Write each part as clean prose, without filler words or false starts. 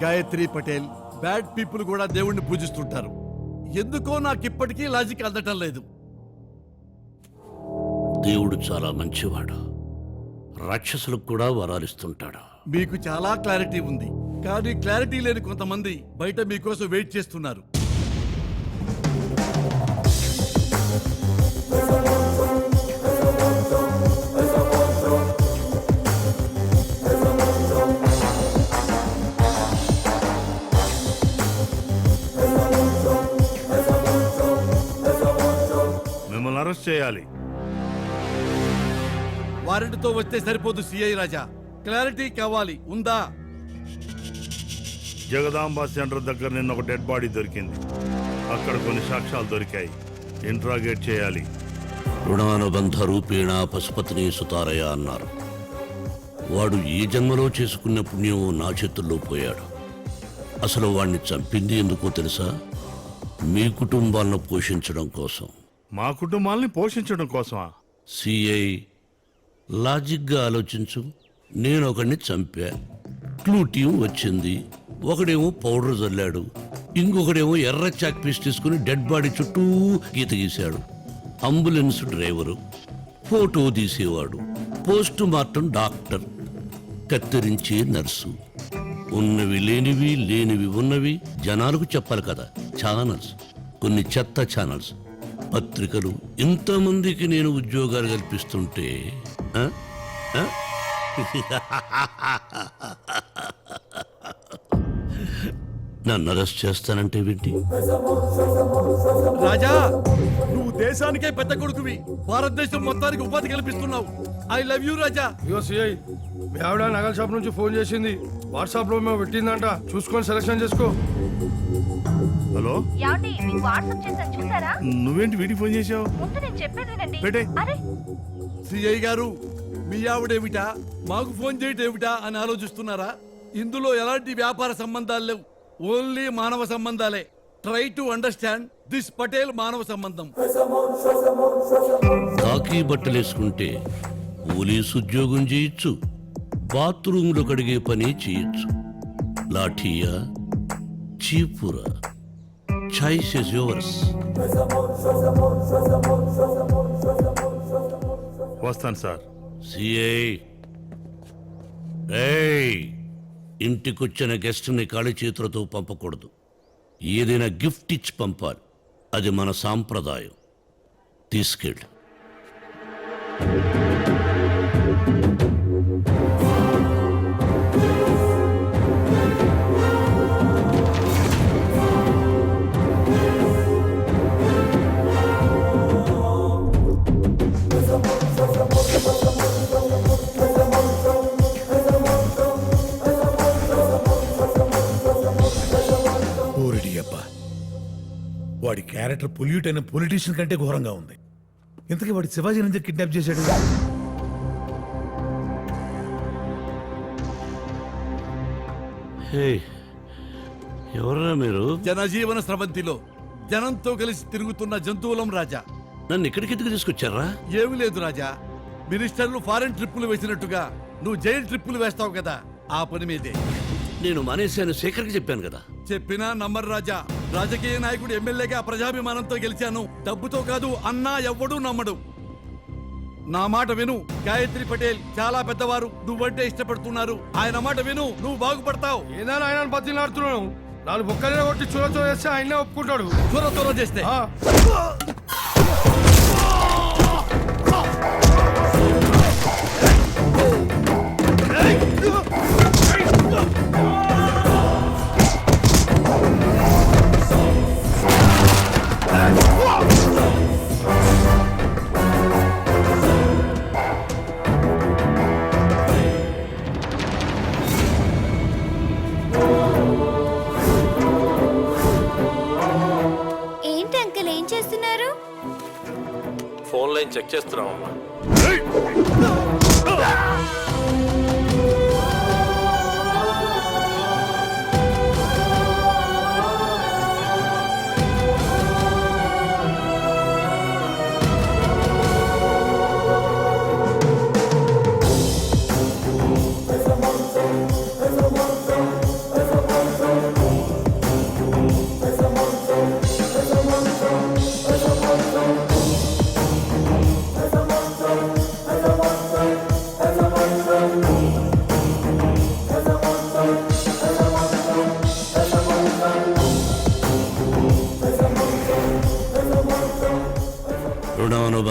Gayatri Patel, bad people కూడా దేవుణ్ణి పూజిస్తుంటారు. ఎందుకో నాకు ఇప్పటికీ లాజిక్ అందటం లేదు. దేవుడు చాలా మంచివాడు, రాక్షసులకు కూడా వరాలిస్తుంటాడు. మీకు చాలా క్లారిటీ ఉంది, కానీ క్లారిటీ లేని కొంతమంది బయట మీకోసం వెయిట్ చేస్తున్నారు. మిమ్మల్ని అరెస్ట్ చేయాలి. వారెంట్తో వస్తే సరిపోదు సిఐ రాజా, క్లారిటీ కావాలి. ఉందా? జగదాంబ సెంటర్ దగ్గర నిన్న ఒక డెడ్ బాడీ దొరికింది. అక్కడ కొన్ని సాక్ష్యాలు దొరికాయి. ఇంట్రాగేట్ చేయాలి. రుణానుబంధ రూపేణ పశుపతిని సుతారయ అన్నారు. వాడు ఈ జన్మలో చేసుకున్న పుణ్యం నా చేతుల్లో పోయాడు. అసలు వాణ్ణి చంపింది ఎందుకో తెలుసా? మీ కుటుంబాలను పోషించడం కోసం. మా కుటుంబాల్ని పోషించడం కోసమా? సిఐ, లాజిక్గా ఆలోచించు. నేను ఒకడిని చంపా, క్లూ టీం వచ్చింది. ఒకడేమో పౌడర్ చల్లాడు, ఇంకొకడేమో ఎర్ర చాక్ పీస్ తీసుకుని డెడ్ బాడీ చుట్టూ గీత గీశాడు. అంబులెన్స్ డ్రైవరు, ఫోటో తీసేవాడు, పోస్ట్ మార్టం డాక్టర్, కత్తిరించే నర్సు. ఉన్నవి లేనివి, లేనివి ఉన్నవి జనాలకు చెప్పాలి కదా. ఛానల్స్, కొన్ని చెత్త ఛానల్స్, పత్రికలు. ఇంతమందికి నేను ఉద్యోగాలు కల్పిస్తుంటే నన్ను అరెస్ట్ చేస్తానంటే వింటి. రాజా, నువ్వు దేశానికే పెద్ద కొడుకువి, భారతదేశం మొత్తానికి ఉపాధి కల్పిస్తున్నావు. I love you Raja. CI, మీ ఆవిడ నగల షాప్ నుంచి ఫోన్ చేసింది. వాట్సాప్ లో మేము పెట్టిందంట, చూసుకొని సెలెక్షన్ చేసుకో. హలో, వాట్సాప్ చేశాను చూసారా? నువ్వేంటి వీడికి ఫోన్ చేసావు? ముందు నేను చెప్పేది వినండి. పెట్టే. అరే సిఐ గారు, మీ ఆవిడేమిటా మాకు ఫోన్ చేయటేమిటా అని ఆలోచిస్తున్నారా? ఇందులో ఎలాంటి వ్యాపార సంబంధాలు లేవు, ఓన్లీ మానవ సంబంధాలే. Try to understand this Patel మానవ సంబంధం. కాకి బట్టలేసుకుంటే పోలీసు ఉద్యోగం చేయొచ్చు, బాత్రూంలో కడిగే పని చేయొచ్చు. లాఠీయా, చీపురా, చాయిస్ ఇస్ యువర్స్. వస్తాను సార్. సిఐ, ఏయ్, ఇంటికొచ్చిన గెస్ట్ని ఖాళీ చేతులతో పంపకూడదు. ఏదైనా గిఫ్ట్ ఇచ్చి పంపాలి. అది మన సాంప్రదాయం. తీసుకెళ్ళు. వాడి క్యారెక్టర్ పొల్యూట్ అయిన పొలిటీషియన్ కంటే ఘోరంగా ఉంది. ఇంతకీ వాడి శివాజీ నుంచి కిడ్నాప్ చేశాడు. ఎవరా మీరు? జనజీవన స్రవంతిలో జనంతో కలిసి తిరుగుతున్న జంతువులం రాజా. నన్ను ఇక్కడికి ఎందుకు తీసుకొచ్చారా? ఏమి లేదు రాజా, మినిస్టర్లు ఫారెన్ ట్రిప్పులు వేసినట్టుగా నువ్వు జైలు ట్రిప్పులు వేస్తావు కదా, ఆ పని మీదే. నేను మానేశాను శేఖర్కి చెప్పాను కదా. చెప్పినా నమ్మరు రాజా. రాజకీయ నాయకుడు ఎమ్మెల్యేగా ప్రజాభిమానంతో గెలిచాను, డబ్బుతో కాదు అన్నా ఎవ్వడూ నమ్మడు. నా మాట విను. గాయత్రి పటేల్ చాలా పెద్దవారు, నువ్వంటే ఇష్టపడుతున్నారు. ఆయన మాట విను, నువ్వు బాగుపడతావు. ఏదైనా ఆయన బతిలాడుతున్నావు. 4 బొక్కలే కొట్టి చూరతో చేస్తే ఆయనే ఒప్పుకుంటాడు. చూరతో చేస్తే ఏంటి అంకుల్, ఏం చేస్తున్నారు? ఫోన్ లైన్ చెక్ చేస్తున్నామమ్మా.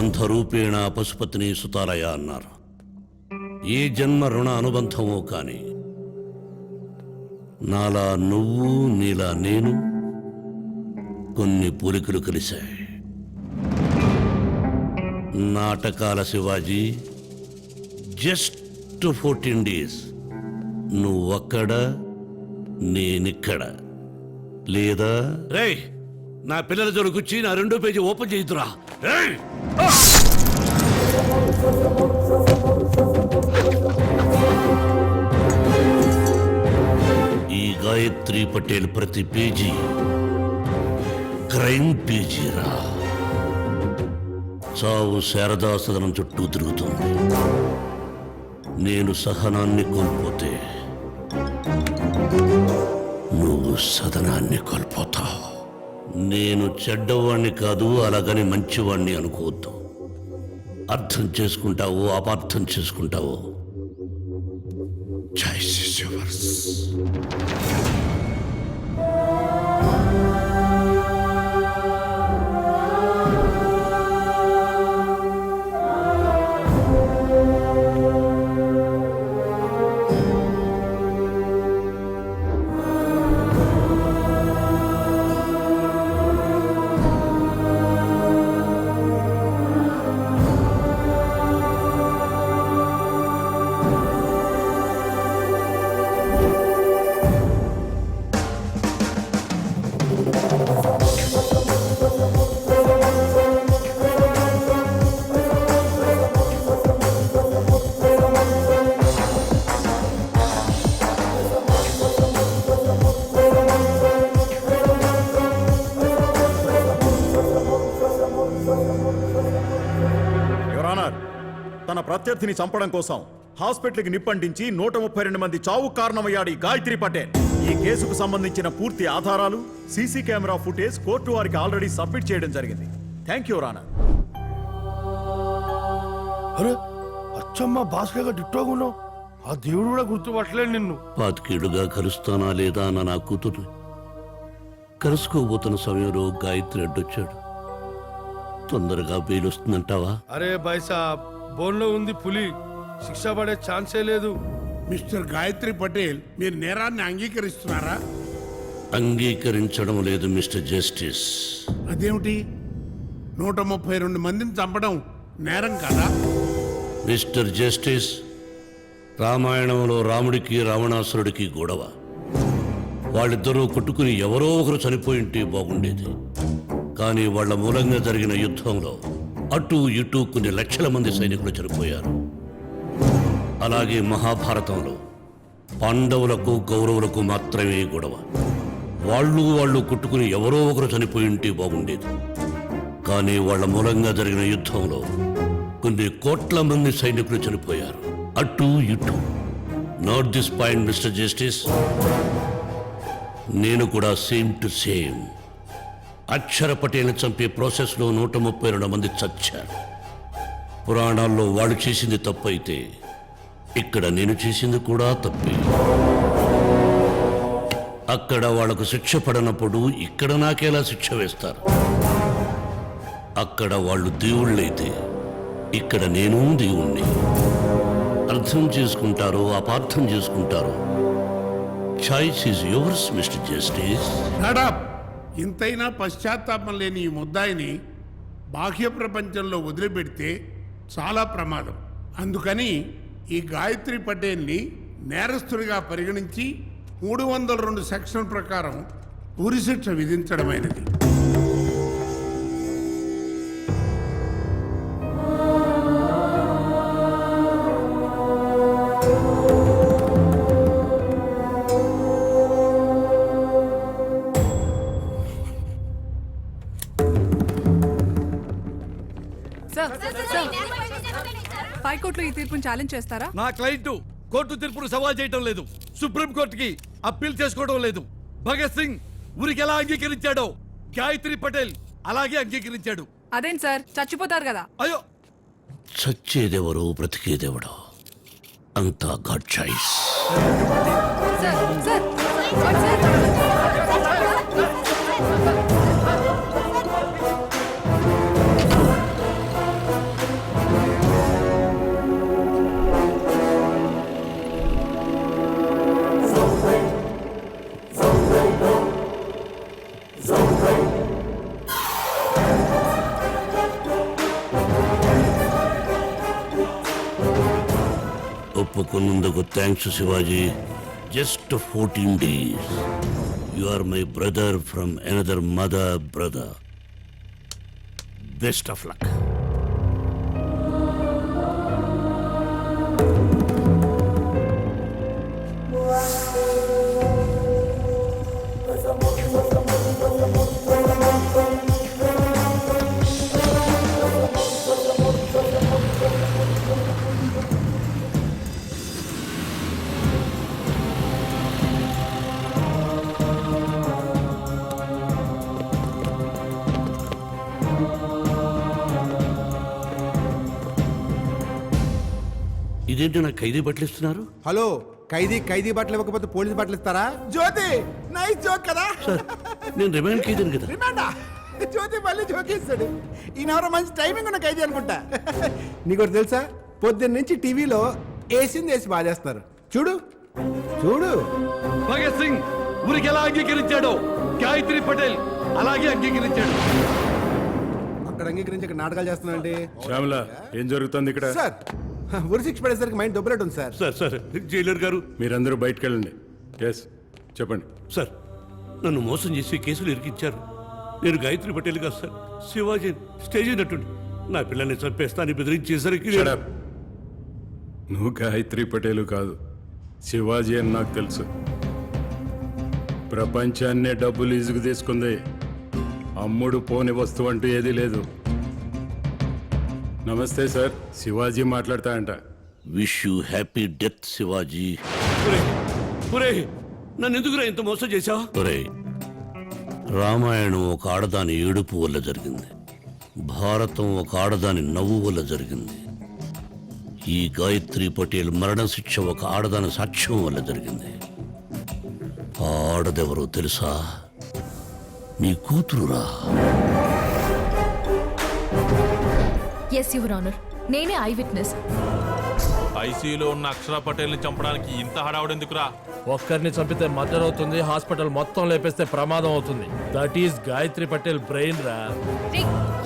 సంబంధ రూపేణ పశుపతిని సుతారయ అన్నారు. ఏ జన్మ రుణ అనుబంధమో కాని నాలా నువ్వు నీలా నేను కొన్ని పోలికలు కలిశాయి. నాటకాల శివాజీ జస్ట్ 14 days నువ్వక్కడ నేనిక్కడ లేదా రేయ్ నా పిల్లల జోలికొచ్చి నా 2వ పేజీ ఓపెన్ చేయుతురా. రేయ్ ఈ గాయత్రి పటేల్ ప్రతి పేజీ క్రైమ్ పేజీరా. చావు శారదా సదనం చుట్టూ తిరుగుతుంది. నేను సహనాన్ని కోల్పోతే నువ్వు సదనాన్ని కోల్పోతావు. నేను చెడ్డవాణ్ణి కాదు, అలాగని మంచివాణ్ణి అనుకోవద్దు. అర్థం చేసుకుంటావో అపార్థం చేసుకుంటావో చాయిస్ ఇస్ యువర్స్. తన ప్రత్యర్థిని చంపడం కోసం హాస్పిటల్కి నిప్పంటించి 132 మంది చావు కారణమయ్యాడు ఈ గాయత్రి పటేల్. ఈ కేసుకు సంబంధించిన పూర్తి ఆధారాలు, సీసీ కెమెరా ఫుటేజ్ కోర్టు వారికి ఆల్రెడీ సబ్మిట్ చేయడం జరిగింది. Thank you రానర్. అరే అచ్చమ్మ భాస్కర్ డిట్టోగా ఉన్నావు. ఆ దేవుడు కూడా గుర్తుపట్టలేదు నిన్ను. పాతికేడుగా కలుస్తానా లేదా అన్న నా కూతురు కలుసుకోబోతున్న సమయంలో గాయత్రి అడ్డొచ్చాడు. తొందరగా బెయిల్ వస్తుందంటావా? అరే బైసా బోన్లో ఉంది పులి, శిక్ష పడే ఛాన్సే లేదు. మిస్టర్ గాయత్రి పటేల్, మీరు నేరాన్ని అంగీకరిస్తున్నారా? అంగీకరించడం లేదు మిస్టర్ జస్టిస్. అదేమిటి? 132 మందిని చంపడం నేరం కదా? మిస్టర్ జస్టిస్, రామాయణంలో రాముడికి రావణాసురుడికి గొడవ. వాళ్ళిద్దరూ కొట్టుకుని ఎవరో ఒకరు చనిపోయి ఉంటే బాగుండేది. కానీ వాళ్ల మూలంగా జరిగిన యుద్ధంలో అటు ఇటు కొన్ని లక్షల మంది సైనికులు చనిపోయారు. అలాగే మహాభారతంలో పాండవులకు కౌరవులకు మాత్రమే గొడవ. వాళ్ళు కొట్టుకుని ఎవరో ఒకరు చనిపోయి ఉంటే బాగుండేది. కానీ వాళ్ల మూలంగా జరిగిన యుద్ధంలో కొన్ని కోట్ల మంది సైనికులు చనిపోయారు. అటు ఇటు. Note this point mister justice. నేను కూడా సేమ్ టు సేమ్. అక్షర పటేల్ని చంపే ప్రాసెస్లో 132 మంది చచ్చారు. పురాణాల్లో వాళ్ళు చేసింది తప్పు అయితే ఇక్కడ నేను చేసింది కూడా తప్పే. అక్కడ వాళ్లకు శిక్ష పడనప్పుడు ఇక్కడ నాకేలా శిక్ష వేస్తారు? అక్కడ వాళ్ళు దేవుళ్ళైతే ఇక్కడ నేను దేవుణ్ణి. అర్థం చేసుకుంటారో అపార్థం చేసుకుంటారో choice is yours mister justice. ఇంతైనా పశ్చాత్తాపం లేని ఈ ముద్దాయిని బాహ్య ప్రపంచంలో వదిలిపెడితే చాలా ప్రమాదం. అందుకని ఈ గాయత్రి పటేల్ని నేరస్తుడిగా పరిగణించి 302 సెక్షన్ ప్రకారం ఉరిశిక్ష విధించడమైనది. హైకోర్టులో ఈ తీర్పును ఛాలెంజ్ చేస్తారా? నా క్లయింట్ కోర్టు తీర్పును సవాల్ చేయటం లేదు, సుప్రీం కోర్టుకి అప్పీల్ చేసుకోవడం లేదు. భగత్ సింగ్ ఊరికి ఎలా అంగీకరించాడో గాయత్రి పటేల్ అలాగే అంగీకరించాడు. అదేం సార్, చచ్చిపోతారు కదా? అయ్యో, చచ్చేదెవరో బ్రతికేదెవడో అంతా God choice. Sir sir sir ఒప్పుకున్నందుకు thanks Shivaji. Just 14 days. You are my brother from another mother, brother. Best of luck. ఇదేంటి నాకు ఖైదీ బట్టలు ఇస్తున్నారు? హలో, ఖైదీ బట్టలు ఇవ్వకపోతే పోలీస్ బట్టలు ఇస్తారా? జ్యోతి, నైస్ జోక్ కదా. సార్ నేను రిమాండ్ ఖైదీని కదా. రిమాండా? జ్యోతి మళ్ళీ జోక్ ఇస్తాడు. ఈయన మంచి టైమింగ్ ఉన్న ఖైదీ అనుకుంటా. నీకు తెలుసా, పొద్దున్న నుంచి టీవీలో వేసి బాధేస్తున్నారు. చూడు చూడు. భగత్ సింగ్ ఊరికి ఎలా అంగీకరించాడో గాయత్రి పటేల్ అలాగే అంగీకరించాడు. అక్కడ అంగీకరించి ఇక్కడ నాటకాలు చేస్తున్నాండి. శ్యామల, ఏం జరుగుతుంది ఇక్కడ? సార్, ఉరి శిక్ష పడేసరికి మైండ్ దొబ్బలేట్ ఉంది సార్. సార్ జైలర్ గారు, మీరందరూ బయటకు వెళ్ళండి. ఎస్, చెప్పండి. సార్ నన్ను మోసం చేసి కేసులు ఇరికించారు. నేను గాయత్రి పటేల్ కాదు సార్, శివాజీ స్టేజ్ అయినట్టుండి నా పిల్లల్ని చంపేస్తానని బెదిరించేసరికి Shut up. నువ్వు గాయత్రి పటేల్ కాదు, శివాజీ అని నాకు తెలుసు. ప్రపంచాన్నే డబ్బులు ఇసుగు తీసుకుంది. అమ్ముడు పోని వస్తువు అంటూ ఏదీ లేదు. నమస్తే సార్, శివాజీ మాట్లాడతా అంట. Wish you happy death Shivaji. నన్ను ఎందుకురా ఇంత మోసం చేశావు? రామాయణం ఒక ఆడదాని ఏడుపు వల్ల జరిగింది, భారతం ఒక ఆడదాని నవ్వు వల్ల జరిగింది. ఈ గాయత్రి పటేల్ మరణశిక్ష ఒక ఆడదాని సాక్ష్యం వల్ల జరిగింది. ఆ ఆడదెవరో తెలుసా? నీ కూతురురా. ఎస్ యువర్ ఆనర్, నేనే ఐ విట్నెస్. ఐసీయూలో ఉన్న అక్షరా పటేల్ని చంపడానికి ఇంత హడావుడెందుకురా? ఒక్కరిని చంపితే మర్డర్ అవుతుంది, హాస్పిటల్ మొత్తం లేపేస్తే ప్రమాదం అవుతుంది. That is Gayatri Patel brain రా.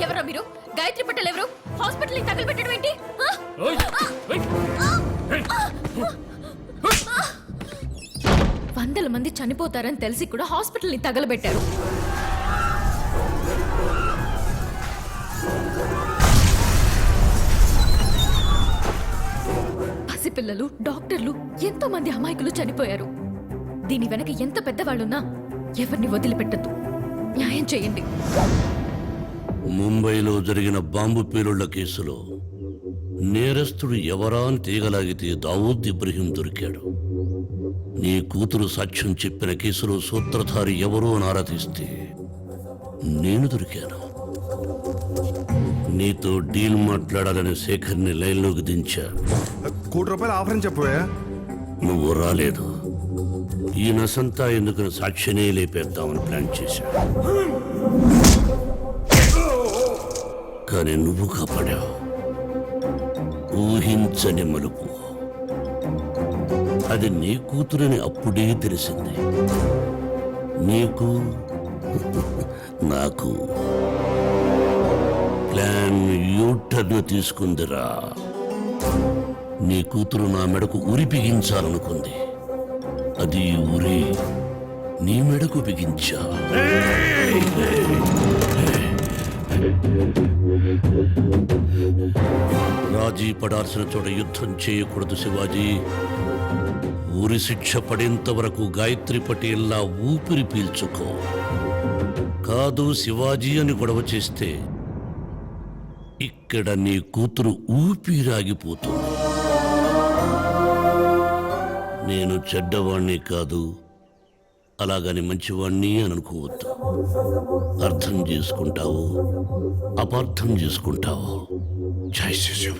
ఎవరా మీరు? గాయత్రి పటేల్ ఎవరు? హాస్పిటల్ తగలబెట్టడం ఏంటి? వందల మంది చనిపోతారని తెలిసి కూడా హాస్పిటల్ ని తగలబెట్టారు. పసిపిల్లలు, డాక్టర్లు, ఎంతో మంది అమాయకులు చనిపోయారు. దీని వెనక ఎంత పెద్దవాళ్ళున్నా ఎవరిని వదిలిపెట్టద్దు. న్యాయం చేయండి. ముంబైలో జరిగిన బాంబు పేలుళ్ల కేసులో నేరస్తుడు ఎవరా అని తీగలాగితే దావూద్ ఇబ్రహీం దొరికాడు. నీ కూతురు సాక్ష్యం చెప్పిన కేసులో సూత్రధారి ఎవరో అని ఆరా తీస్తే నేను దొరికాను. నీతో డీల్ మాట్లాడాలని శేఖర్ని లైన్లోకి దించా. ₹1,00,00,000 ఆఫర్ అని చెప్పవా? నువ్వు రాలేదు. ఈ నసంతా ఎందుకు సాక్షినే లేపేద్దామని ప్లాన్ చేశా, కానీ నువ్వు కాపాడావు. ఊహించని మలుపు. అది నీ కూతురని అప్పుడే తెలిసింది. నీకు నాకు ప్లాన్ యూటర్న్ తీసుకుందిరా. నీ కూతురు నా మెడకు ఉరి బిగించాలనుకుంది. అది ఉరి నీ మెడకు బిగించా. రాజీ పడాల్సిన చోట యుద్ధం చేయకూడదు శివాజీ. ఉరి శిక్ష పడేంత వరకు గాయత్రి పటేల్లా ఊపిరి పీల్చుకో. కాదు శివాజీ అని గొడవ చేస్తే ఇక్కడ నీ కూతురు ఊపిరాగిపోతుంది. నేను చెడ్డవాణ్ణి కాదు, అలాగని మంచివాణ్ణి అని అనుకోవద్దు. అర్థం చేసుకుంటావు, అపార్థం చేసుకుంటావు. జై శ్రీ